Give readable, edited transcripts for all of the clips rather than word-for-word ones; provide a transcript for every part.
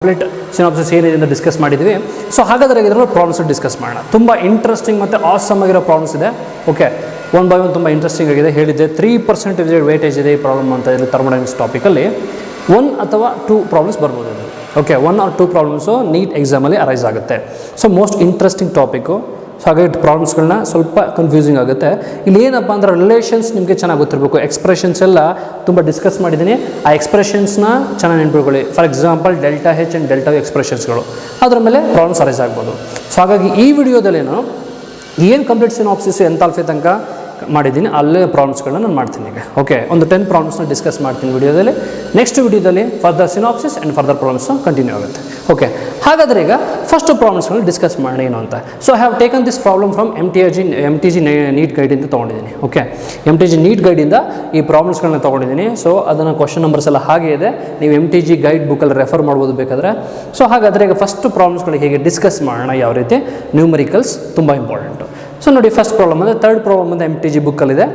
Complete synopsis ಏನಿದೆ ಅಂತ discuss ಮಾಡಿದ್ವಿ. ಸೊ ಹಾಗಾದರೆ ಇದರಲ್ಲಿ ಪ್ರಾಬ್ಲಮ್ಸ್ ಡಿಸ್ಕಸ್ ಮಾಡೋಣ. ತುಂಬ ಇಂಟ್ರೆಸ್ಟಿಂಗ್ ಮತ್ತು ಆಸಮ್ ಆಗಿರೋ ಪ್ರಾಬ್ಲಮ್ಸ್ ಇದೆ. ಓಕೆ, ಒನ್ ಬೈ ಒನ್ ತುಂಬ ಇಂಟ್ರೆಸ್ಟಿಂಗ್ ಆಗಿದೆ. ಹೇಳಿದ್ದೆ 3% ವೇಟೇಜ್ ಇದೆ ಈ ಪ್ರಾಬ್ಲಮ್ ಅಂತ ಇದೆ. ಥರ್ಮೋಡೈನಮಿಕ್ಸ್ ಟಾಪಿಕಲ್ಲಿ 1 ಅಥವಾ 2 ಪ್ರಾಬ್ಲಮ್ಸ್ ಬರ್ಬೋದು. ಓಕೆ, 1 or 2 ಪ್ರಾಬ್ಲಮ್ಸು ನೀಟ್ ಎಕ್ಸಾಮಲ್ಲಿ ಅರೈಸ್ ಆಗುತ್ತೆ. So most interesting topic. So ಹಾಗಾಗಿ ಪ್ರಾಬ್ಲಮ್ಸ್ಗಳನ್ನ ಸ್ವಲ್ಪ ಕನ್ಫ್ಯೂಸಿಂಗ್ ಆಗುತ್ತೆ. ಇಲ್ಲಿ ಏನಪ್ಪ ಅಂದರೆ ರಿಲೇಷನ್ಸ್ ನಿಮಗೆ ಚೆನ್ನಾಗಿ ಗೊತ್ತಿರಬೇಕು. ಎಕ್ಸ್ಪ್ರೆಷನ್ಸ್ ಎಲ್ಲ ತುಂಬ ಡಿಸ್ಕಸ್ ಮಾಡಿದ್ದೀನಿ. ಆ ಎಕ್ಸ್ಪ್ರೆಷನ್ಸ್ನ ಚೆನ್ನಾಗಿ ನೆನ್ಪಿಟ್ಕೊಳ್ಳಿ. For example delta H and delta ಎಕ್ಸ್ಪ್ರೆಷನ್ಸ್ಗಳು, ಅದರ ಮೇಲೆ ಪ್ರಾಬ್ಲಮ್ಸ್ ಅರೈಸ್ ಆಗ್ಬೋದು. ಸೊ ಹಾಗಾಗಿ ಈ ವಿಡಿಯೋದಲ್ಲಿ ಏನು ಕಂಪ್ಲೀಟ್ ಸಿನಾಪ್ಸಿಸ್ ಎಂಥಾಲ್ಪಿ ತನಕ ಮಾಡಿದ್ದೀನಿ ಅಲ್ಲೇ ಪ್ರಾಬ್ಲಮ್ಸ್ಗಳನ್ನ ನಾನು ಮಾಡ್ತೀನಿ ಈಗ. ಓಕೆ, ಒಂದು 10 ಪ್ರಾಬ್ಲಮ್ಸ್ನ ಡಿಸ್ಕಸ್ ಮಾಡ್ತೀನಿ ವಿಡಿಯೋದಲ್ಲಿ. ನೆಕ್ಸ್ಟ್ ವಿಡಿಯೋದಲ್ಲಿ further synopsis and further problems continue ಆಗುತ್ತೆ. ಓಕೆ, ಹಾಗಾದರೆ ಈಗ ಫಸ್ಟ್ ಪ್ರಾಬ್ಲಮ್ಸ್ಗಳನ್ನ ಡಿಸ್ಕಸ್ ಮಾಡೋಣ ಏನು ಅಂತ. So I have taken this problem from M T G NEET ಗೈಡಿಂದ ತೊಗೊಂಡಿದ್ದೀನಿ. Okay, M T G NEET ಗೈಡಿಂದ ಈ ಪ್ರಾಬ್ಲಮ್ಸ್ಗಳನ್ನ ತೊಗೊಂಡಿದ್ದೀನಿ. ಸೊ ಅದನ್ನು ಕ್ವಶನ್ ನಂಬರ್ಸ್ ಎಲ್ಲ ಹಾಗೆ ಇದೆ, ನೀವು ಎಮ್ ಟಿ ಜಿ ಗೈಡ್ ಬುಕ್ಕಲ್ಲಿ ರೆಫರ್ ಮಾಡ್ಬೋದು ಬೇಕಾದರೆ. ಸೊ ಹಾಗಾದರೆ ಈಗ ಫಸ್ಟ್ ಪ್ರಾಬ್ಲಮ್ಸ್ಗಳಿಗೆ ಹೇಗೆ ಡಿಸ್ಕಸ್ ಮಾಡೋಣ, ಯಾವ ರೀತಿ ನ್ಯೂಮರಿಕಲ್ಸ್ ತುಂಬ ಇಂಪಾರ್ಟೆಂಟು. ಸೊ ನೋಡಿ, ಫಸ್ಟ್ ಪ್ರಾಬ್ಲಮ್ ಅಂದರೆ ಥರ್ಡ್ ಪ್ರಾಬ್ಲಮ್ ಅಂದರೆ ಎಮ್ ಟಿ ಜಿ ಬುಕ್ಕಲ್ಲಿದೆ.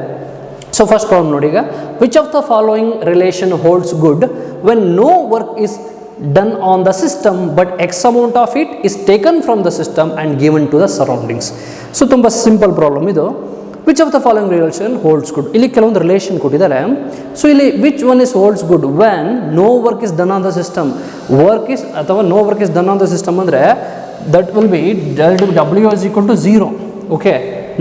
ಸೊ ಫಸ್ಟ್ ಪ್ರಾಬ್ಲಮ್ ನೋಡಿ ಈಗ, which of the following relation holds good when no work is done on the system but x amount of it is taken from the system and given to the surroundings. So ತುಂಬ simple problem ಇದು. Which of the following relation holds good, ಇಲ್ಲಿ ಕೆಲವೊಂದು relation ಕೊಟ್ಟಿದ್ದಾರೆ. So ಇಲ್ಲಿ which one is holds good when no work is done on the system. Work is ಅಥವಾ no work is done on the system ಅಂದರೆ that will be W is equal to 0. Okay,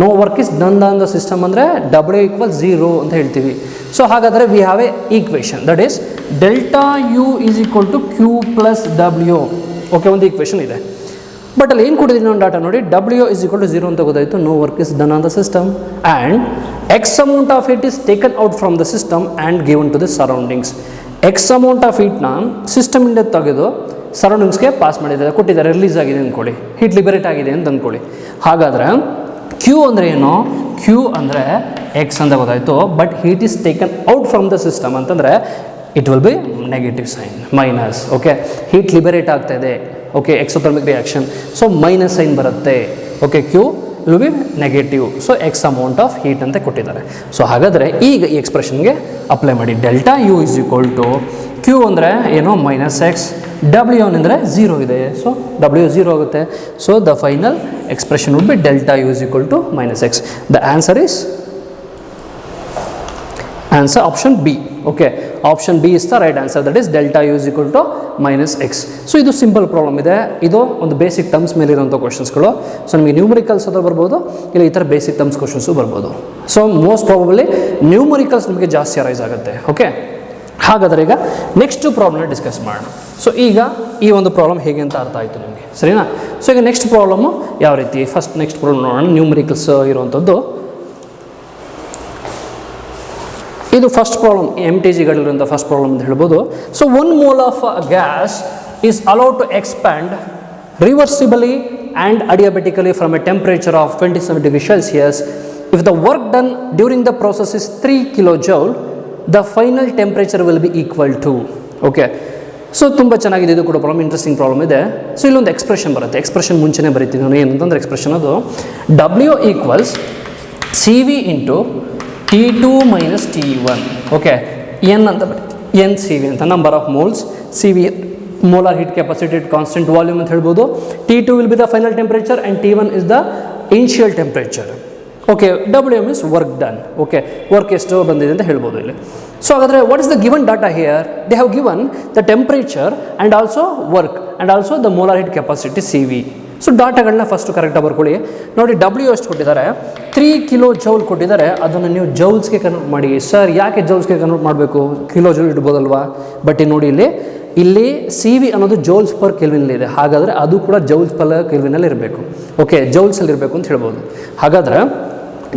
no work is done on the system ಅಂದರೆ W = 0 ಅಂತ ಹೇಳ್ತೀವಿ. So ಹಾಗಾದರೆ we have a equation that is delta U is equal to Q plus W. Okay, ಒಂದು equation ಇದೆ. But ಅಲ್ಲಿ ಏನು ಕೊಟ್ಟಿದ್ದೀನಿ ಒಂದು ಡಾಟಾ ನೋಡಿ, W is equal to 0 ಅಂತ ಗೊತ್ತಾಯಿತು. No work is done on the system and x amount of it is taken out from the system and given to the surroundings. X amount of ಇಟ್ನ ಸಿಸ್ಟಮಿಂದ ತೆಗೆದು ಸರೌಂಡಿಂಗ್ಸ್ಗೆ pass ಮಾಡಿದ್ದಾರೆ, ಕೊಟ್ಟಿದ್ದಾರೆ, release ಆಗಿದೆ ಅಂದ್ಕೊಳ್ಳಿ, ಹೀಟ್ ಲಿಬರೇಟ್ ಆಗಿದೆ ಅಂತ ಅಂದ್ಕೊಳ್ಳಿ. ಹಾಗಾದರೆ ಕ್ಯೂ ಅಂದರೆ ಏನು, ಕ್ಯೂ ಅಂದರೆ ಎಕ್ಸ್ ಅಂತ ಗೊತ್ತಾಯಿತು. But heat is taken out from the system ಅಂತಂದರೆ it will be negative sign, minus. Okay, heat liberate ಆಗ್ತಾ ಇದೆ. Okay, exothermic reaction, so minus sign ಬರುತ್ತೆ. Okay, Q will be negative. So x amount of heat ಅಂತ ಕೊಟ್ಟಿದ್ದಾರೆ. So ಹಾಗಾದರೆ ಈಗ ಈ ಎಕ್ಸ್ಪ್ರೆಷನ್ಗೆ ಅಪ್ಲೈ ಮಾಡಿ. Delta U is equal to Q ಅಂದರೆ ಏನು, -x, W ಅಂದರೆ 0 ಇದೆ. ಸೊ W 0 ಆಗುತ್ತೆ. So the final expression would be delta U is equal to -x. The answer is answer option B. Okay, option B is the right answer. That is delta U is equal to -x. So ಇದು simple problem ಇದೆ. ಇದು ಒಂದು basic terms ಮೇಲೆ ಇರೋಂಥ ಕ್ವಶನ್ಸ್ಗಳು. So ನಿಮಗೆ numericals ಅದು ಬರ್ಬೋದು, ಇಲ್ಲ ಈ ಥರ ಬೇಸಿಕ್ ಟರ್ಮ್ಸ್ ಕ್ವಶನ್ಸು ಬರ್ಬೋದು. ಸೊ ಮೋಸ್ಟ್ ಪ್ರಾಬಬಲಿ ನ್ಯೂಮರಿಕಲ್ಸ್ ನಿಮಗೆ ಜಾಸ್ತಿ ಅರೈಸ್ ಆಗುತ್ತೆ. ಓಕೆ, ಹಾಗಾದರೆ ಈಗ ನೆಕ್ಸ್ಟ್ ಪ್ರಾಬ್ಲಮ್ನ ಡಿಸ್ಕಸ್ ಮಾಡೋಣ. ಸೊ ಈಗ ಈ ಒಂದು ಪ್ರಾಬ್ಲಮ್ ಹೇಗೆ ಅಂತ ಅರ್ಥ ಆಯಿತು ನಿಮಗೆ, ಸರಿನಾ? ಸೊ ಈಗ ನೆಕ್ಸ್ಟ್ ಪ್ರಾಬ್ಲಮ್ಮು ಯಾವ ರೀತಿ, ಫಸ್ಟ್ ನೆಕ್ಸ್ಟ್ ಪ್ರಾಬ್ಲಮ್ ನೋಡೋಣ. ನ್ಯೂಮರಿಕಲ್ಸ್ ಇರುವಂಥದ್ದು ಇದು ಫಸ್ಟ್ ಪ್ರಾಬ್ಲಮ್, ಎಮ್ ಟಿ ಜಿಗಳಿರುವಂಥ ಫಸ್ಟ್ ಪ್ರಾಬ್ಲಮ್ ಅಂತ ಹೇಳ್ಬೋದು. So 1 mole of gas is allowed to expand reversibly and adiabatically from a temperature of 27 degrees Celsius. If the work done during the process is 3 kJ, the final temperature will be equal to. Okay, so ತುಂಬ ಚೆನ್ನಾಗಿದೆ ಇದು ಕೂಡ problem, interesting problem ಇದೆ. So ಇಲ್ಲೊಂದು expression ಬರುತ್ತೆ. Expression ಮುಂಚೆನೇ ಬರೀತೀನಿ ನಾನು, ಏನಂತಂದ್ರೆ ಎಕ್ಸ್ಪ್ರೆಷನ್ ಅದು W = CV × T2 - T1. Okay, N ಅಂತ ಬರೀತೀವಿ, NCV ಅಂತ, number of moles. CV molar heat capacity, constant volume ಅಂತ ಹೇಳ್ಬೋದು. T2 will be the final temperature and T1 is the initial temperature. Okay, W means work done. Okay, work ಎಷ್ಟು ಬಂದಿದೆ ಅಂತ ಹೇಳ್ಬೋದು ಇಲ್ಲಿ. ಸೊ ಹಾಗಾದರೆ what is the given data here? They have given the temperature and also work and also the molar heat capacity CV. So ಡಾಟಾಗಳನ್ನ first ಕರೆಕ್ಟಾಗಿ ಬರ್ಕೊಳ್ಳಿ. ನೋಡಿ, W ಎಷ್ಟು ಕೊಟ್ಟಿದ್ದಾರೆ, 3 kJ ಕೊಟ್ಟಿದ್ದಾರೆ. ಅದನ್ನು ನೀವು ಜೌಲ್ಸ್ಗೆ ಕನ್ವರ್ಟ್ ಮಾಡಿ. ಸರ್ ಯಾಕೆ ಜೌಲ್ಸ್ಗೆ ಕನ್ವರ್ಟ್ ಮಾಡಬೇಕು, ಕಿಲೋ ಜೌಲ್ ಇಡ್ಬೋದಲ್ವಾ? ಬಟ್ ನೋಡಿ ಇಲ್ಲಿ CV ಅನ್ನೋದು ಜೌಲ್ಸ್ ಪರ್ ಕೆಲ್ವಿನಲ್ಲಿ ಇದೆ. ಹಾಗಾದರೆ ಅದು ಕೂಡ ಜೌಲ್ಸ್ ಪರ್ ಕೆಲ್ವಿನಲ್ಲಿ ಇರಬೇಕು. ಓಕೆ, ಜೌಲ್ಸಲ್ಲಿ ಇರಬೇಕು ಅಂತ ಹೇಳ್ಬೋದು. ಹಾಗಾದರೆ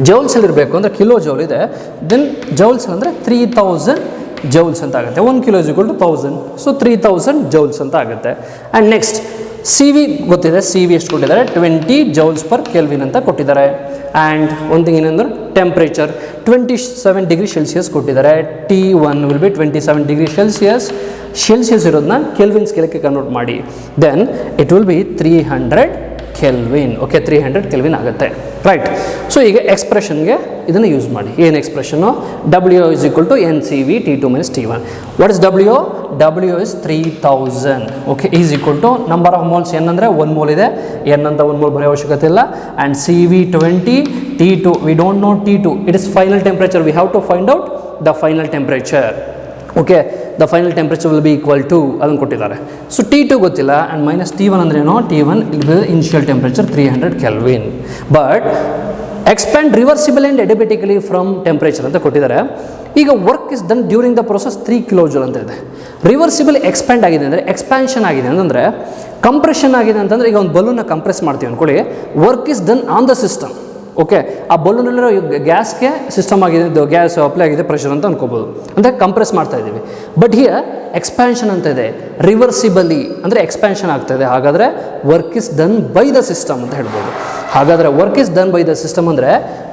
ಜೌಲ್ಸಲ್ಲಿ ಇರಬೇಕು ಅಂದರೆ ಕಿಲೋ ಜೌಲ್ ಇದೆ, ದೆನ್ ಜೌಲ್ಸ್ ಅಂದರೆ 3000 ಜೌಲ್ಸ್ ಅಂತ ಆಗುತ್ತೆ. 1 kg = 1000. ಸೊ 3000 ಜೌಲ್ಸ್ ಅಂತ ಆಗುತ್ತೆ. ಆ್ಯಂಡ್ ನೆಕ್ಸ್ಟ್ CV ಗೊತ್ತಿದೆ, CV ಎಷ್ಟು ಕೊಟ್ಟಿದ್ದಾರೆ, 20 J/K ಅಂತ ಕೊಟ್ಟಿದ್ದಾರೆ. ಆ್ಯಂಡ್ ಒಂದು ಥಿಂಗ್ ಏನಂದ್ರೆ ಟೆಂಪ್ರೇಚರ್ 27 ಡಿಗ್ರಿ ಸೆಲ್ಸಿಯಸ್ ಕೊಟ್ಟಿದ್ದಾರೆ. T1 will be 27 degree Celsius ಇರೋದನ್ನ ಕೆಲ್ವಿನ್ ಸ್ಕೇಲಕ್ಕೆ ಕನ್ವರ್ಟ್ ಮಾಡಿ. Then it will be 300 kelvin. Okay, 300 kelvin ಆಗುತ್ತೆ, ರೈಟ್. ಸೊ ಈಗ ಎಕ್ಸ್ಪ್ರೆಷನ್ಗೆ ಇದನ್ನು ಯೂಸ್ ಮಾಡಿ. ಏನು expression? W is equal to NCV T2 minus T1. What is W? W is 3000. Okay, is equal to number of moles N ಅಂದರೆ 1 mole ಇದೆ, N ಅಂತ 1 mole ಬರೆಯೋ ಅವಶ್ಯಕತೆ ಇಲ್ಲ. And CV 20, T2 we don't know T2, it is final temperature, we have to find out the final temperature. Okay, the final temperature will be equal to ಅದನ್ನು ಕೊಟ್ಟಿದ್ದಾರೆ. So T2 ಗೊತ್ತಿಲ್ಲ, and minus T1 ಅಂದ್ರೇನು? T1 ಇಲ್ಲಿ initial temperature 300 kelvin. But expand reversible and adiabatically from temperature ಅಂತ ಕೊಟ್ಟಿದ್ದಾರೆ. ಈಗ work is done during the process 3 kilojoule ಅಂತ ಇದೆ. ರಿವರ್ಸಿಬಲ್ ಎಕ್ಸ್ಪ್ಯಾಂಡ್ ಆಗಿದೆ ಅಂದರೆ, ಎಕ್ಸ್ಪ್ಯಾನ್ಷನ್ ಆಗಿದೆ ಅಂತಂದರೆ, ಕಂಪ್ರೆಷನ್ ಆಗಿದೆ ಅಂತಂದರೆ, ಈಗ ಒಂದು ಬಲೂನ್ನ ಕಂಪ್ರೆಸ್ ಮಾಡ್ತೀವಿ ಅಂದ್ಕೊಳ್ಳಿ, work is done on the system. Okay, ಆ ಬಲೂನಲ್ಲಿರೋ ಗ್ಯಾಸ್ಗೆ ಸಿಸ್ಟಮ್ ಆಗಿದೆ, ಗ್ಯಾಸ್ ಅಪ್ಲೈ ಆಗಿದೆ ಪ್ರೆಷರ್ ಅಂತ ಅನ್ಕೋಬೋದು, ಅಂದರೆ ಕಂಪ್ರೆಸ್ ಮಾಡ್ತಾ ಇದ್ದೀವಿ. ಬಟ್ ಹಿಯರ್ ಎಕ್ಸ್ಪ್ಯಾನ್ಷನ್ ಅಂತ ಇದೆ, ರಿವರ್ಸಿಬಲಿ ಅಂದರೆ ಎಕ್ಸ್ಪ್ಯಾನ್ಷನ್ ಆಗ್ತಾ ಇದೆ. ಹಾಗಾದರೆ work is done by the system ಅಂತ ಹೇಳ್ಬೋದು. ಹಾಗಾದರೆ work is done by the system ಅಂದರೆ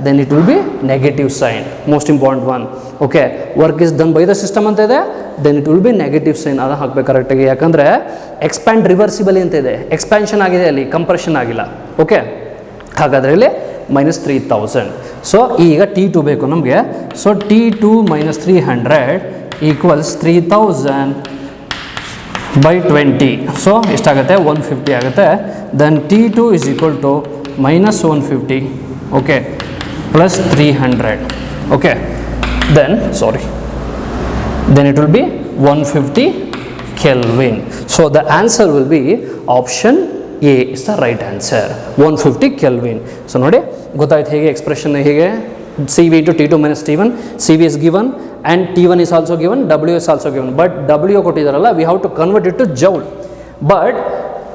then it will be negative sign, most important one. Okay, work is done by the system ಅಂತ ಇದೆ, then it will be negative sign. ಅದು ಹಾಕಬೇಕು ಕರೆಕ್ಟಾಗಿ, ಯಾಕಂದರೆ ಎಕ್ಸ್ಪ್ಯಾಂಡ್ ರಿವರ್ಸಿಬಲಿ ಅಂತ ಇದೆ, ಎಕ್ಸ್ಪ್ಯಾನ್ಷನ್ ಆಗಿದೆ ಅಲ್ಲಿ, ಕಂಪ್ರೆಷನ್ ಆಗಿಲ್ಲ. ಓಕೆ, ಹಾಗಾದರೆ ಇಲ್ಲಿ minus 3000. ಸೊ ಈಗ T2 ಬೇಕು ನಮಗೆ. So T2 minus 300 equals 3000 by 20. So ಎಷ್ಟಾಗುತ್ತೆ? 150 ಆಗುತ್ತೆ. Then T2 is equal to minus 150, okay, plus 300. Okay, then it will be 150 Kelvin. So the answer will be option A is the right answer, 150 Kelvin. So ನೋಡಿ ಗೊತ್ತಾಯ್ತು ಹೇಗೆ expression ಹೇಗೆ? CV into T2 minus T1, CV is given and T1 is also given, W is also given. But W ಕೊಟ್ಟಿದ್ದಾರಲ್ಲ, we have to convert it to joule. But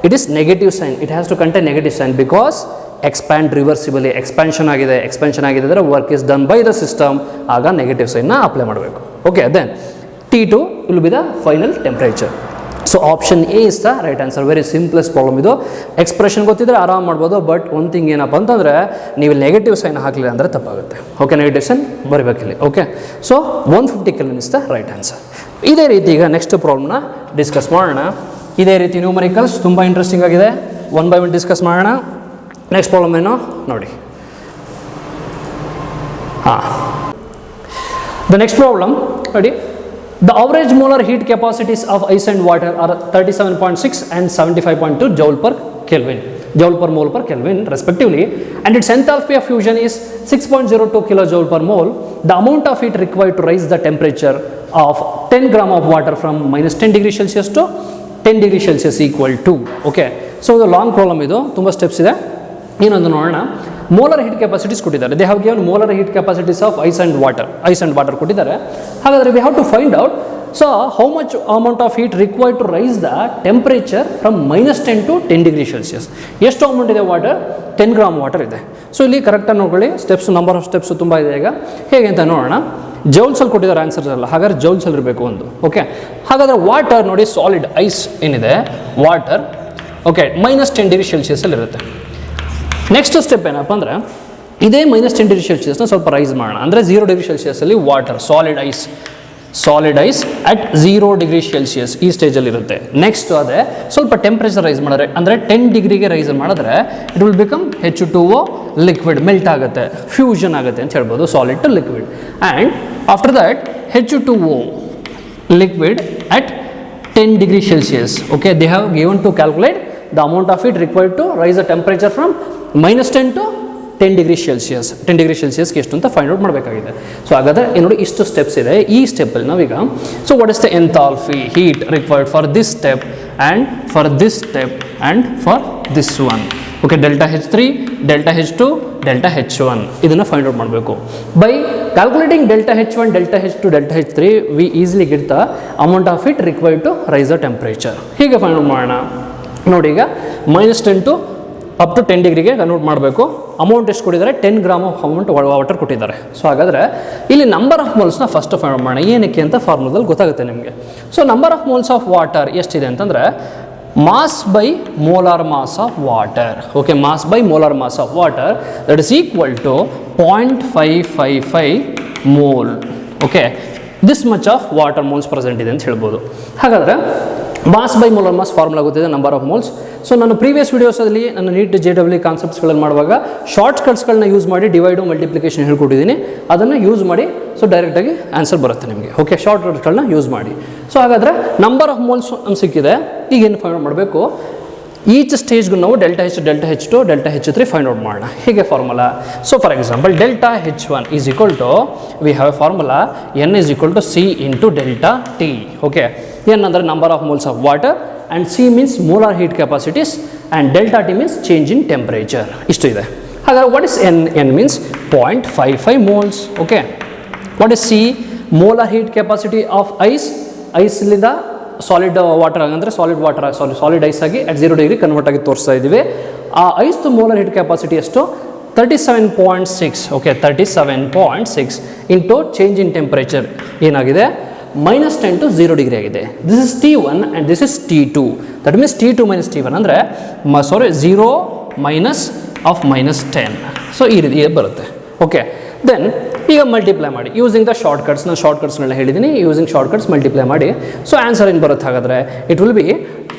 it is negative sign, it has to contain negative sign because expand reversibly, expansion ಆಗಿದೆ ಅಂದರೆ work is done by the system, ಆಗ negative ಸೈನ್ನ apply ಮಾಡಬೇಕು. Okay, then T2 will be the final temperature. So option A is the right answer. Very simplest problem ಇದು. Expression ಗೊತ್ತಿದ್ರೆ ಆರಾಮ್ ಮಾಡ್ಬೋದು. But ಒಂದು ಥಿಂಗ್ ಏನಪ್ಪ ಅಂತಂದರೆ, ನೀವು ನೆಗೆಟಿವ್ ಸೈನ್ ಹಾಕಲಿಲ್ಲ ಅಂದರೆ ತಪ್ಪಾಗುತ್ತೆ. ಓಕೆ, ನೆಗೆಟಿವ್ ಸೈನ್ ಬರೀಬೇಕಿಲ್ಲಿ. Okay, so 150 kelvin is the right answer. ಇದೇ ರೀತಿ ಈಗ ನೆಕ್ಸ್ಟ್ ಪ್ರಾಬ್ಲಮ್ನ ಡಿಸ್ಕಸ್ ಮಾಡೋಣ. ಇದೇ ರೀತಿ ನ್ಯೂಮರಿಕಲ್ಸ್ ತುಂಬ ಇಂಟ್ರೆಸ್ಟಿಂಗ್ ಆಗಿದೆ. 1 by 1 ಡಿಸ್ಕಸ್ ಮಾಡೋಣ. ನೆಕ್ಸ್ಟ್ ಪ್ರಾಬ್ಲಮ್ ಏನು ನೋಡಿ. ದ ನೆಕ್ಸ್ಟ್ ಪ್ರಾಬ್ಲಮ್ ನೋಡಿ. The average molar heat capacities of ice and water are 37.6 and 75.2 joule per mole per Kelvin respectively, and its enthalpy of fusion is 6.02 kilojoule per mole. The amount of heat required to raise the temperature of 10 gram of water from minus 10 degrees Celsius to 10 degrees Celsius equal to. Okay, so the long problem ಇದು ತುಂಬ steps ಇದೆ. ಏನೊಂದು ನೋಡೋಣ. Molar heat capacities ಕೊಟ್ಟಿದ್ದಾರೆ. They have given molar heat capacities of ice and water ಕೊಟ್ಟಿದ್ದಾರೆ. ಹಾಗಾದರೆ we have to find out so how much amount of heat required to raise the temperature from -10 to 10 degrees Celsius. ಎಷ್ಟು amount ಇದೆ water? 10 gram water ಇದೆ. So ಇಲ್ಲಿ ಕರೆಕ್ಟಾಗಿ ನೋಡ್ಕೊಳ್ಳಿ, steps number of steps ತುಂಬ ಇದೆ. ಈಗ ಹೇಗೆ ಅಂತ ನೋಡೋಣ. ಜೌಲ್ಸಲ್ಲಿ ಕೊಟ್ಟಿದ್ದಾರೆ ಆನ್ಸರ್ಸ್ ಎಲ್ಲ, ಹಾಗಾದ್ರೆ ಜೌಲ್ಸಲ್ಲಿ ಇರಬೇಕು ಒಂದು. ಓಕೆ, ಹಾಗಾದರೆ ವಾಟರ್ ನೋಡಿ, ಸಾಲಿಡ್ ಐಸ್ ಏನಿದೆ ವಾಟರ್, ಓಕೆ, -10 degrees Celsius ಅಲ್ಲಿ ಇರುತ್ತೆ. ನೆಕ್ಸ್ಟ್ ಸ್ಟೆಪ್ ಏನಪ್ಪ ಅಂದರೆ, ಇದೇ -10 degrees Celsiusನ ಸ್ವಲ್ಪ ರೈಸ್ ಮಾಡೋಣ. ಅಂದರೆ 0 degrees Celsius ಅಲ್ಲಿ water, solid ice at 0 degrees Celsius ಈ ಸ್ಟೇಜಲ್ಲಿ ಇರುತ್ತೆ. ನೆಕ್ಸ್ಟ್ ಅದೇ ಸ್ವಲ್ಪ ಟೆಂಪ್ರೇಚರ್ ರೈಸ್ ಮಾಡಿದ್ರೆ, ಅಂದರೆ 10 ಡಿಗ್ರಿಗೆ ರೈಸ್ ಮಾಡಿದ್ರೆ it will become H2O liquid, melt ಆಗುತ್ತೆ, ಫ್ಯೂಷನ್ ಆಗುತ್ತೆ ಅಂತ ಹೇಳ್ಬೋದು, solid to liquid. And after that H2O liquid at 10 degrees Celsius. Okay, they have given to calculate the amount of heat required to raise the temperature from -10 to 10 degrees Celsius. 10 degrees Celsius ಎಷ್ಟು ಅಂತ find out ಮಾಡಬೇಕಾಗಿದೆ. So ಹಾಗಾದರೆ ನೋಡಿ ಇಷ್ಟು steps ಇದೆ. ಈ ಸ್ಟೆಪ್ಪಲ್ಲಿ ನಾವೀಗ so what is the enthalpy heat required for this step and for this step and for this one. Okay, delta H3, delta H2, delta H1 ಇದನ್ನು ಫೈಂಡ್ ಔಟ್ ಮಾಡಬೇಕು. By calculating delta H1, delta H2, delta H3 we easily get the amount of heat required to raise the temperature. ಹೀಗೆ find out ಮಾಡೋಣ. ನೋಡಿ, ಈಗ -10 to up to 10 ಡಿಗ್ರಿಗೆ convert ಮಾಡಬೇಕು. Amount ಎಷ್ಟು ಕೊಟ್ಟಿದ್ದಾರೆ? 10 ಗ್ರಾಮ್ ಆಫ್ ಅಮೌಂಟ್ ವಾಟರ್ ಕೊಟ್ಟಿದ್ದಾರೆ. So ಹಾಗಾದರೆ ಇಲ್ಲಿ ನಂಬರ್ ಆಫ್ ಮೋಲ್ಸ್ನ ಫಸ್ಟ್ ಫೈಂಡ್ ಔಟ್ ಮಾಡೋಣ. ಏನಕ್ಕೆ ಅಂತ ಫಾರ್ಮುಲಾದಲ್ಲಿ ಗೊತ್ತಾಗುತ್ತೆ ನಿಮಗೆ. So number of moles of water ಎಷ್ಟಿದೆ ಅಂತಂದರೆ, mass by molar mass of water. Okay, mass by molar mass of water that is equal to 0.555 mole. Okay, this much of water moles present ಇದೆ ಅಂತ ಹೇಳ್ಬೋದು. ಹಾಗಾದರೆ mass by molar mass formula ಗೊತ್ತಿದೆ, number of moles. So ನಾನು previous ವೀಡಿಯೋಸಲ್ಲಿ ನನ್ನ NEET JEE ಕಾನ್ಸೆಪ್ಟ್ಸ್ಗಳನ್ನು ಮಾಡುವಾಗ ಶಾರ್ಟ್ ಕಟ್ಸ್ಗಳನ್ನ ಯೂಸ್ ಮಾಡಿ ಡಿವೈಡು ಮಲ್ಟಿಪ್ಲಿಕೇಶನ್ ಹೇಳ್ಕೊಟ್ಟಿದ್ದೀನಿ. ಅದನ್ನು ಯೂಸ್ ಮಾಡಿ ಸೊ ಡೈರೆಕ್ಟಾಗಿ ಆನ್ಸರ್ ಬರುತ್ತೆ ನಿಮಗೆ. ಓಕೆ, ಶಾರ್ಟ್ ಕಟ್ಸ್ಗಳನ್ನ ಯೂಸ್ ಮಾಡಿ. ಸೊ ಹಾಗಾದರೆ ನಂಬರ್ ಆಫ್ ಮೋಲ್ಸ್ ನಮ್ಗೆ ಸಿಕ್ಕಿದೆ. ಈಗ ಏನು ಫೈಂಡ್ ಔಟ್ ಮಾಡಬೇಕು, ಈಚ್ ಸ್ಟೇಜ್ಗೂ ನಾವು delta H2 delta H3 find out ಮಾಡೋಣ. ಹೀಗೆ formula. So for example delta H1 is equal to we have a formula N is equal to C into delta T. Okay, N ಅಂದರೆ number of moles of water and C means molar heat capacities and delta T means change in temperature. ಇಷ್ಟು ಇದೆ. ಹಾಗಾದ್ರೆ what is N? N means 0.55 moles. Okay, what is C? Molar heat capacity of ಐಸ್ಲಿಂದ solid water ಅಂದರೆ solid ice ಆಗಿ at 0 degree convert ಆಗಿ ತೋರಿಸ್ತಾ ಇದ್ದೀವಿ. ಆ ಐಸ್ದು ಮೋಲಾರ್ ಹೀಟ್ ಕೆಪಾಸಿಟಿ ಎಷ್ಟು? 37.6. Okay, 37.6 into change in temperature ಏನಾಗಿದೆ? -10 to 0 ಡಿಗ್ರಿ ಆಗಿದೆ. This is T1 and this is T2. That means T2 minus T1 ಅಂದರೆ 0 ಮೈನಸ್ ಆಫ್ -10. ಸೊ ಈ ರೀತಿ ಬರುತ್ತೆ. ಓಕೆ, ದೆನ್ ಈಗ ಮಲ್ಟಿಪ್ಲೈ ಮಾಡಿ ಯೂಸಿಂಗ್ ದ ಶಾರ್ಟ್ ಕಟ್ಸ್. ನಾನು ಶಾರ್ಟ್ ಕಟ್ಸ್ಗಳನ್ನ ಹೇಳಿದ್ದೀನಿ. ಯೂಸಿಂಗ್ ಶಾರ್ಟ್ ಕಟ್ಸ್ ಮಲ್ಟಿಪ್ಲೈ ಮಾಡಿ. ಸೊ ಆನ್ಸರ್ ಏನು ಬರುತ್ತೆ ಹಾಗಾದರೆ? It will be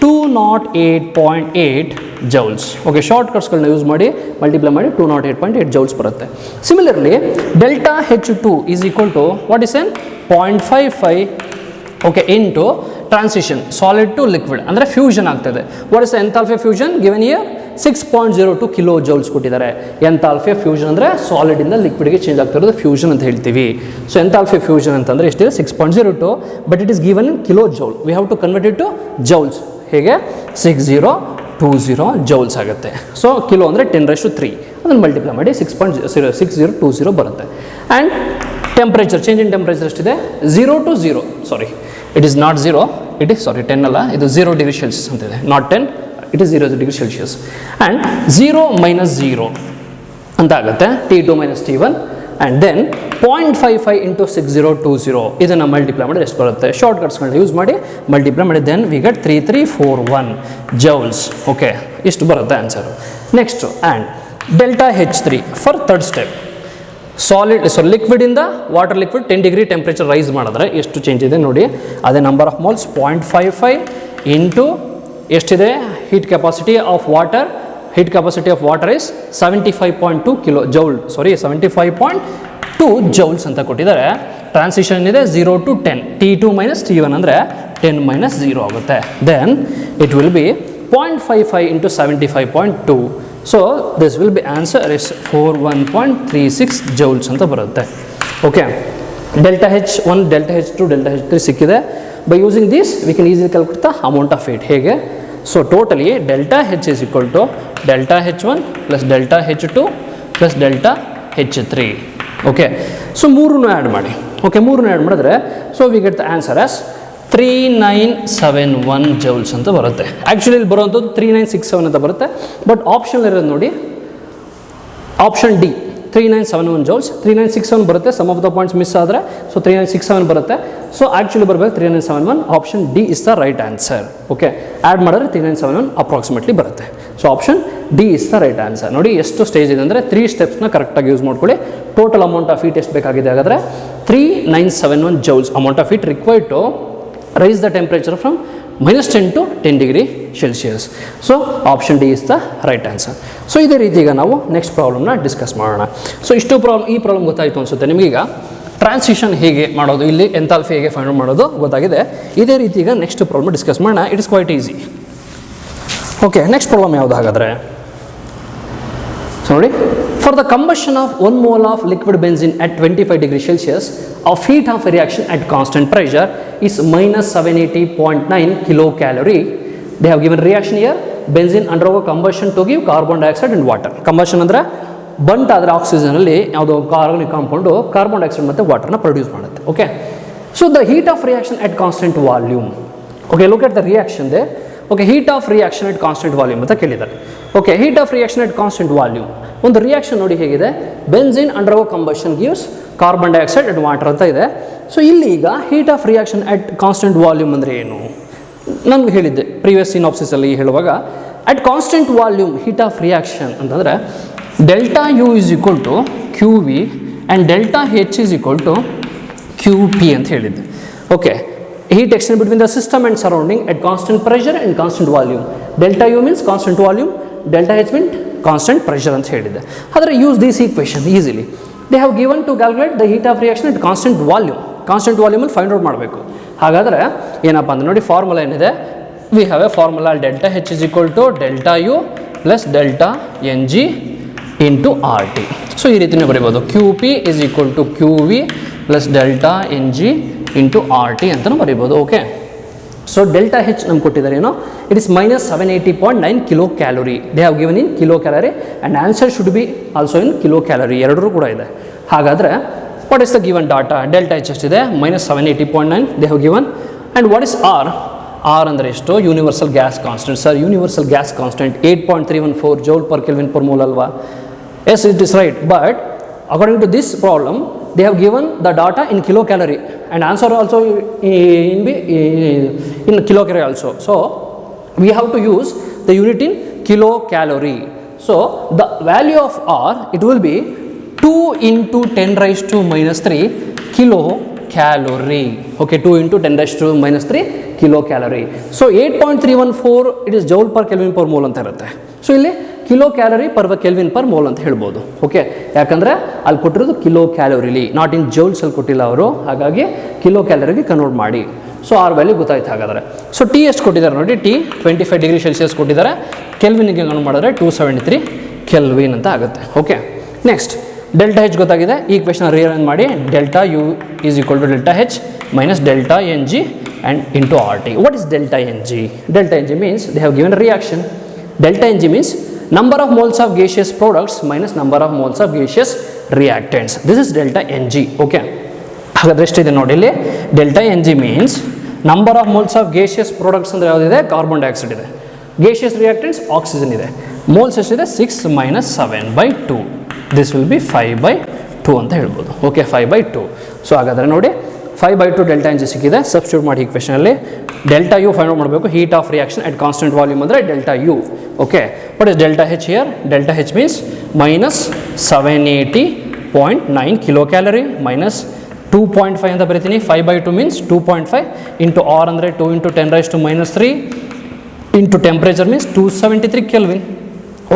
208.8 joules. Okay, short ಕಟ್ಸ್ಗಳನ್ನ ಯೂಸ್ ಮಾಡಿ ಮಲ್ಟಿಪ್ಲೈ ಮಾಡಿ 208.8 ಜೌಲ್ಸ್ ಬರುತ್ತೆ. Similarly delta H2 is equal to what is N 0.55 okay into transition solid to liquid ಅಂದರೆ ಫ್ಯೂಷನ್ ಆಗ್ತದೆ. What is enthalpy fusion given here? 6.02 kilo joules ಕೊಟ್ಟಿದ್ದಾರೆ. Enthalpy fusion ಅಂದರೆ ಸಾಲಿಡಿಂದ ಲಿಕ್ವಿಡ್ಗೆ change ಆಗ್ತಿರೋದು fusion ಅಂತ ಹೇಳ್ತೀವಿ. ಸೊ ಎಂಥಾಲ್ಪಿ ಫ್ಯೂಷನ್ ಅಂತಂದರೆ ಎಷ್ಟಿದೆ? 6.02, but it is given in kilo joule. We have to convert it to joules. ಹೇಗೆ? 6020 ಜೌಲ್ಸ್ ಆಗುತ್ತೆ. ಸೊ ಕಿಲೋ ಅಂದರೆ 10⁻³ ಅದನ್ನು ಮಲ್ಟಿಪ್ಲೈ ಮಾಡಿ 6.6020 ಬರುತ್ತೆ. And temperature, change in temperature ಎಷ್ಟಿದೆ? 0 to 0, sorry it is not 0, it is 10 ಅಲ್ಲ, ಇದು 0 ಡಿಗ್ರಿ ಸೆಲ್ಸಿಯಸ್ ಅಂತಿದೆ, not 10, it is 0 degree Celsius. And 0 minus 0 ಅಂತ ಆಗುತ್ತೆ, T2 minus T1. And then 0.55 into 6020 ಇದನ್ನು ಮಲ್ಟಿಪ್ಲೈ ಮಾಡಿದ್ರೆ ಎಷ್ಟು ಬರುತ್ತೆ? ಶಾರ್ಟ್ ಕಟ್ಸ್ಗಳನ್ನ ಯೂಸ್ ಮಾಡಿ ಮಲ್ಟಿಪ್ಲೈ ಮಾಡಿ then we get 3341 joules. Okay, ಇಷ್ಟು ಬರುತ್ತೆ answer. Next and delta H3 for third step. ಲಿಕ್ವಿಡಿಂದ water liquid 10 degree temperature rise ಮಾಡಿದ್ರೆ ಎಷ್ಟು ಚೇಂಜ್ ಇದೆ ನೋಡಿ. ಅದೇ ನಂಬರ್ ಆಫ್ ಮೋಲ್ಸ್ 0.55 ಇಂಟು ಎಷ್ಟಿದೆ? Heat capacity of water. Heat capacity of water is 75.2 kilo joule, 75.2 joules ಅಂತ ಕೊಟ್ಟಿದ್ದಾರೆ. ಟ್ರಾನ್ಸಿಷನ್ ಇದೆ 0 to 10, T2 ಮೈನಸ್ T1 ಅಂದರೆ 10 ಮೈನಸ್ 0 ಆಗುತ್ತೆ. Then it will be 0.55 into 75.2. So this will be answer is 41.36 joules ಅಂತ ಬರುತ್ತೆ. Okay, delta H1, delta H2, delta H3 ಸಿಕ್ಕಿದೆ. By using this we can easily calculate the amount of heat. ಹೇಗೆ? So totally delta H is equal to delta H1 plus delta H2 plus delta H3. Okay, so ಮೂರನ್ನು add ಮಾಡಿ. Okay, ಮೂರನ್ನು add ಮಾಡಿದ್ರೆ so we get the answer as 3971 joules ಅಂತ ಬರುತ್ತೆ. Actually ಇಲ್ಲಿ ಬರುವಂಥದ್ದು 3967 ಅಂತ ಬರುತ್ತೆ, ಬಟ್ ಆಪ್ಷನ್ ಇರೋದು ನೋಡಿ, ಆಪ್ಷನ್ ಡಿ 3971 ಜೌಲ್ಸ್. 3967 ಬರುತ್ತೆ, sum of the points miss ಆದರೆ ಸೊ 3967 ಬರುತ್ತೆ. ಸೊ ಆ್ಯಕ್ಚುಲಿ ಬರಬೇಕು 3971. Option D is the right answer. Okay, add ಮಾಡಿದ್ರೆ 3971 ಅಪ್ರಾಕ್ಸಿಮೇಟ್ಲಿ ಬರುತ್ತೆ. So option D is the right answer. ನೋಡಿ ಎಷ್ಟು ಸ್ಟೇಜ್ ಇದೆ ಅಂದರೆ 3 ಸ್ಟೆಪ್ಸ್ನ ಕರೆಕ್ಟಾಗಿ ಯೂಸ್ ಮಾಡ್ಕೊಳ್ಳಿ. ಟೋಟಲ್ ಅಮೌಂಟ್ ಆಫ್ ಹೀಟ್ ಎಷ್ಟು ಬೇಕಾಗಿದೆ ಹಾಗಾದರೆ 3971 joules amount of heat required to raise the temperature from -10 to 10 degree Celsius. So option D is the right answer. So ಇದೇ ರೀತಿ ಈಗ ನಾವು ನೆಕ್ಸ್ಟ್ ಪ್ರಾಬ್ಲಮ್ನ ಡಿಸ್ಕಸ್ ಮಾಡೋಣ. ಸೊ ಇಷ್ಟು ಈ ಪ್ರಾಬ್ಲಮ್ ಗೊತ್ತಾಯಿತು ಅನಿಸುತ್ತೆ ನಿಮಗೀಗ. ಟ್ರಾನ್ಸಿಷನ್ ಹೇಗೆ ಮಾಡೋದು, ಇಲ್ಲಿ ಎಂಥಾಲ್ಪಿ ಹೇಗೆ ಫೈಂಡ್ ಔಟ್ ಮಾಡೋದು ಗೊತ್ತಾಗಿದೆ. ಇದೇ ರೀತಿ ಈಗ ನೆಕ್ಸ್ಟ್ ಪ್ರಾಬ್ಲಮ್ ಡಿಸ್ಕಸ್ ಮಾಡೋಣ. It is quite easy. Okay, next problem ಯಾವುದು ಹಾಗಾದರೆ? ಸೊ ನೋಡಿ, for the combustion of 1 mole of liquid benzene at 25 degrees Celsius, of heat of a reaction at constant pressure is -780.9 kilocalorie. They have given reaction here. Benzene undergo combustion to give carbon dioxide and water. Combustion ಅಂದರೆ ಬಂಟ್ ಆದರೆ ಆಕ್ಸಿಜನಲ್ಲಿ ಯಾವುದೋ carbonic compound carbon dioxide ಮತ್ತು ವಾಟರ್ನ produce ಮಾಡುತ್ತೆ. Okay, so the heat of reaction at constant volume. Okay, look at the reaction they. Okay, heat of reaction at constant volume ಅಂತ ಕೇಳಿದ್ದಾರೆ. Okay, heat of reaction at constant volume ಒಂದು reaction ನೋಡಿ ಹೇಗಿದೆ. Benzene undergo combustion gives carbon dioxide and water ಅಂತ ಇದೆ. So ಇಲ್ಲಿ ಈಗ heat of reaction at constant volume ಅಂದರೆ ಏನು? ನನಗೆ ಹೇಳಿದ್ದೆ ಪ್ರೀವಿಯಸ್ ಸಿನಾಪ್ಸಿಸಲ್ಲಿ ಹೇಳುವಾಗ, at constant volume heat of reaction ಅಂತಂದರೆ delta U is equal to Q V and delta H is equal to Q P ಅಂತ ಹೇಳಿದ್ದೆ. Okay, heat exchange between the system and surrounding at constant pressure and constant volume. Delta U means constant volume, delta H means constant pressure ಅಂತ ಹೇಳಿದೆ. ಆದರೆ use this equation easily. They have given to calculate the heat of reaction at constant volume. Constant ವಾಲ್ಯೂಮಲ್ಲಿ find out ಮಾಡಬೇಕು. ಹಾಗಾದರೆ ಏನಪ್ಪ ಅಂದರೆ ನೋಡಿ formula ಏನಿದೆ, we have a formula delta H is equal to delta U plus delta NG into RT. So ಈ ರೀತಿನೇ ಬರೀಬೋದು, QP is equal to QV plus delta NG into RT ಅಂತಲೂ ಬರೀಬೋದು. ಓಕೆ, ಸೊ ಡೆಲ್ಟಾ H ನಮ್ಗೆ ಕೊಟ್ಟಿದ್ದಾರೆ ಏನೋ, it is minus 780.9 kilo calorie. They have given in kilo calorie and answer should be also in kilo calorie, ಎರಡರೂ ಕೂಡ ಇದೆ. ಹಾಗಾದರೆ what is the given data? Delta H ಎಷ್ಟಿದೆ, minus 780.9 they have given. And what is R? R ಅಂದರೆ ಎಷ್ಟು, universal gas constant. Sir universal gas constant 8.314 joule per Kelvin per mole ಅಲ್ವಾ? Yes, it is right, but according to this problem they have given the data in kilocalorie and answer also in kilocalorie also. So we have to use the unit in kilocalorie. So the value of R, it will be 2 into 10 raised to minus 3 kilo calorie. Okay, 2 into 10 raised to minus 3 kilo calorie. So 8.314 it is joule per Kelvin per mole ಅಂತ ಇರುತ್ತೆ. So ಇಲ್ಲಿ kilo calorie per kelvin per mole ಅಂತ ಹೇಳ್ಬೋದು. Okay, ಯಾಕಂದರೆ ಅಲ್ಲಿ ಕೊಟ್ಟಿರೋದು kilo ಕ್ಯಾಲೋರಿಲಿ, not in ಜೌಲ್ಸಲ್ಲಿ ಕೊಟ್ಟಿಲ್ಲ ಅವರು, ಹಾಗಾಗಿ ಕಿಲೋ ಕ್ಯಾಲರಿಗೆ ಕನ್ವರ್ಟ್ ಮಾಡಿ. ಸೊ ಆರ್ ವ್ಯಾಲ್ಯೂ ಗೊತ್ತಾಯ್ತು. ಹಾಗಾದರೆ ಸೊ ಟಿ ಎಷ್ಟು ಕೊಟ್ಟಿದ್ದಾರೆ ನೋಡಿ, ಟಿ 25 ಡಿಗ್ರಿ ಸೆಲ್ಸಿಯಸ್ ಕೊಟ್ಟಿದ್ದಾರೆ, ಕೆಲ್ವಿನ್ಗೆ ಕನ್ವರ್ಟ್ ಮಾಡಿದ್ರೆ 273 ಕೆಲ್ವಿನ್ ಅಂತ ಆಗುತ್ತೆ. ಓಕೆ, ನೆಕ್ಸ್ಟ್ ಡೆಲ್ಟಾ H ಗೊತ್ತಾಗಿದೆ, ಈ ಈಕ್ವೇಷನ್ ರಿಅರೇಂಜ್ ಮಾಡಿ delta U is equal to delta H minus delta NG and into RT. What is delta NG? Delta NG means they have given a reaction. Delta NG means number of moles of gaseous products minus number of moles of gaseous reactants. This is delta NG. Okay, ಹಾಗಾದ್ರೆ ಎಷ್ಟಿದೆ ನೋಡಿ ಇಲ್ಲಿ, delta NG means number of moles of gaseous products ಅಂದರೆ ಯಾವುದಿದೆ, carbon dioxide ಇದೆ, gaseous reactants oxygen ಇದೆ, moles ಎಷ್ಟಿದೆ 6 minus 7/2. This will B 5/2 ಅಂತ ಹೇಳ್ಬೋದು. ಓಕೆ, 5/2. ಸೊ ಹಾಗಾದರೆ ನೋಡಿ 5/2 ಡೆಲ್ಟಾ NG ಸಿಕ್ಕಿದೆ. ಸಬ್ಸ್ಟಿಟ್ಯೂಟ್ ಮಾಡಿ ಈಕ್ವೇಷನಲ್ಲಿ ಡೆಲ್ಟಾ U ಫೈಂಡ್ ಔಟ್ ಮಾಡಬೇಕು. Heat of reaction at constant volume ಅಂದರೆ delta U. Okay, what is delta H here? Delta H means minus 780.9 kilo calorie minus 2.5 ಅಂತ ಬರೀತೀನಿ. 5/2 ಮೀನ್ಸ್ 2.5 ಇಂಟು R ಅಂದರೆ 2 into 10 raised to minus 3 into temperature means 273 kelvin.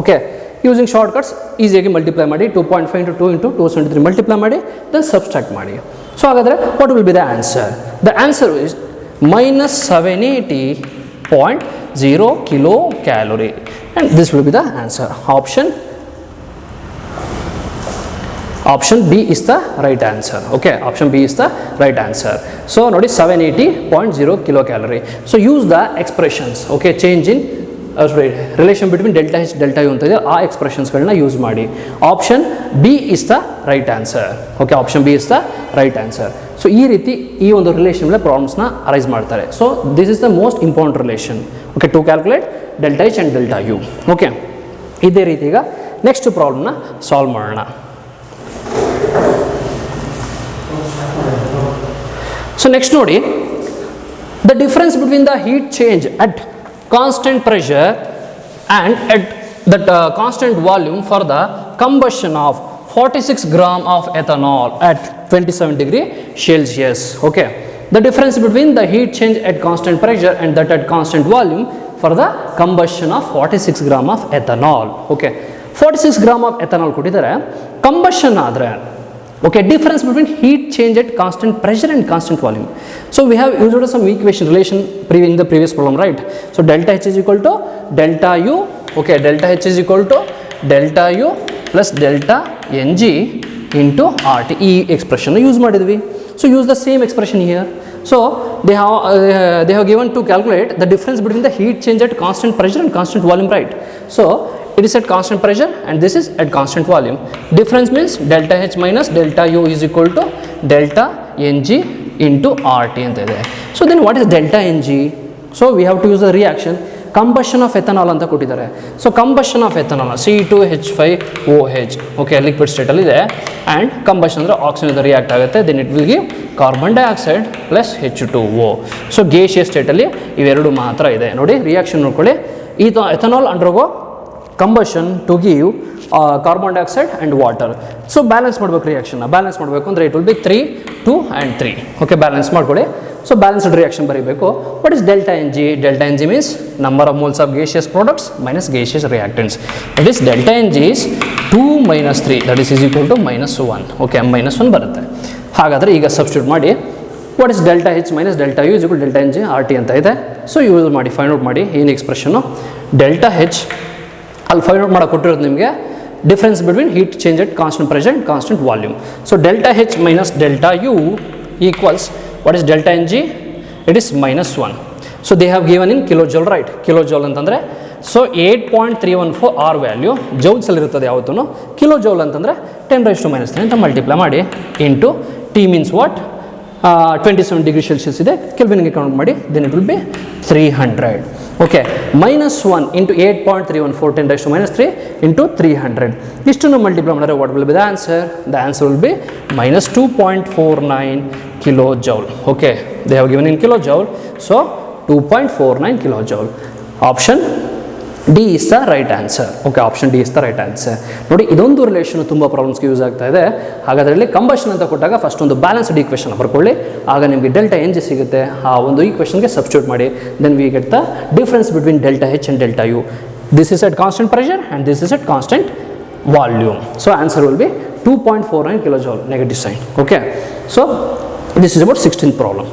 Okay, using shortcuts ಈಸಿಯಾಗಿ multiply ಮಾಡಿ, 2.5 into 2 into 273 multiply ಮಾಡಿ, then subtract ಮಾಡಿ. So ಹಾಗಾದರೆ what will be the answer? The answer is minus 780.0 kilo calorie and this will be the answer. Option B is the right answer. Okay, option B is the right answer. So ನೋಡಿ 780.0 kilo calorie. So use the expressions. Okay, change in relation between delta H delta U ಅಂತ ಇದೆ, ಆ ಎಕ್ಸ್ಪ್ರೆಷನ್ಸ್ಗಳನ್ನ use ಮಾಡಿ. Option B is the right answer. Okay, option B is the right answer. So ಈ ರೀತಿ ಈ ಒಂದು ರಿಲೇಷನ್ ಮೇಲೆ ಪ್ರಾಬ್ಲಮ್ಸ್ನ ಅರೈಸ್ ಮಾಡ್ತಾರೆ. So this is the most important relation. Okay, to calculate delta H and delta U. Okay, ಇದೇ ರೀತಿ ಈಗ ನೆಕ್ಸ್ಟ್ ಪ್ರಾಬ್ಲಮ್ನ ಸಾಲ್ವ್ ಮಾಡೋಣ. ಸೊ ನೆಕ್ಸ್ಟ್ ನೋಡಿ, the difference between the heat change at constant pressure and at that constant volume for the combustion of 46 gram of ethanol at 27 degree Celsius. Okay, the difference between the heat change at constant pressure and that at constant volume for the combustion of 46 gram of ethanol. Okay, 46 gram of ethanol ಕೊಟ್ಟಿದ್ದಾರೆ, combustion ಆದರೆ okay, difference between heat change at constant pressure and constant volume. So we have used some equation relation in the previous problem, right? So delta H is equal to delta U. Okay, delta H is equal to delta U plus delta NG into RT. E expression use ಮಾಡಿದ್ವಿ. So use the same expression here. So they have given to calculate the difference between the heat change at constant pressure and constant volume, right? So it is at constant pressure and this is at constant volume. Difference means delta H minus delta U is equal to delta NG into RT ಅಂತ ಇದೆ. So then what is delta NG? So we have to use the reaction. Combustion of ethanol ಅಂತ ಕೊಟ್ಟಿದ್ದಾರೆ. So combustion of ethanol C2H5OH. Okay, liquid state ಅಲ್ಲಿ ಇದೆ and combustion ಅಂದರೆ oxygen ಜೊತೆ react ಆಗುತ್ತೆ, then it will give carbon dioxide plus H2O. So gaseous state ಅಲ್ಲಿ ಇವೆರಡು ಮಾತ್ರ ಇದೆ. ನೋಡಿ ರಿಯಾಕ್ಷನ್ ನೋಡ್ಕೊಳ್ಳಿ, ಈ ethanol undergo combustion to give carbon dioxide and water. So balance ಮಾಡಬೇಕು ರಿಯಾಕ್ಷನ್. ಬ್ಯಾಲೆನ್ಸ್ ಮಾಡಬೇಕು ಅಂದರೆ it will B 3, 2 and 3. Okay, balance ಮಾಡ್ಕೊಳ್ಳಿ. ಸೊ ಬ್ಯಾಲೆನ್ಸ್ಡ್ ರಿಯಾಕ್ಷನ್ ಬರೀಬೇಕು. What is delta N G? Delta N G means number of moles of gaseous products minus gaseous reactants. That is delta Ng is 2 minus 3, that is equal to -1. Okay, -1 ಬರುತ್ತೆ. ಹಾಗಾದರೆ ಈಗ substitute ಮಾಡಿ. What is delta H minus delta U is equal delta N G R T ಅಂತ ಇದೆ. So use ಮಾಡಿ find out ಮಾಡಿ ಏನು ಎಕ್ಸ್ಪ್ರೆಷನ್ನು. ಡೆಲ್ಟಾ H ಅಲ್ಲಿ ಫೈಂಡ್ ಔಟ್ ಮಾಡೋಕೆ ಕೊಟ್ಟಿರೋದು ನಿಮಗೆ difference between heat change at constant pressure and constant volume. So delta H minus delta U equals what is delta N G? It is -1. So they have given in kilojoule, right? Kilojoule ಅಂತಂದರೆ so 8.314 R value ಜೌಲ್ಸಲ್ಲಿ ಇರ್ತದೆ ಯಾವತ್ತೂ. Kilojoule ಅಂತಂದರೆ 10⁻³ ಅಂತ multiply ಮಾಡಿ into T means what 27 degree Celsius ಇದೆ, ಕೆಲ್ವಿನ್ಗೆ count ಮಾಡಿ, then it will be 300. Okay, -1 into 8.314 10⁻³ into 300. ಇಷ್ಟನ್ನು ಮಲ್ಟಿಪ್ಲೈ ಮಾಡಿದ್ರೆ what will be the answer? The answer will be -2.49 kilojoule. Okay, they have given in kilojoule, so 2.49 kilojoule. Option D is the right answer. Okay, option D is the right answer. ನೋಡಿ, ಇದೊಂದು relation ತುಂಬ ಪ್ರಾಬ್ಲಮ್ಸ್ಗೆ use ಆಗ್ತಾ ಇದೆ. ಹಾಗಾದರೆ combustion ಅಂತ ಕೊಟ್ಟಾಗ first ಒಂದು balanced equation ಬರ್ಕೊಳ್ಳಿ, ಆಗ ನಿಮಗೆ ಡೆಲ್ಟಾ ಎನ್ ಜಿ ಸಿಗುತ್ತೆ. ಆ ಒಂದು ಈಕ್ವೇಷನ್ಗೆ ಸಬ್ಸ್ಟಿಟ್ಯೂಟ್ ಮಾಡಿ, then we get the difference between delta H and delta U. This is at constant pressure and this is at constant volume. So answer will be 2.49 kilojoule, negative sign. Okay, so this is about 16th problem.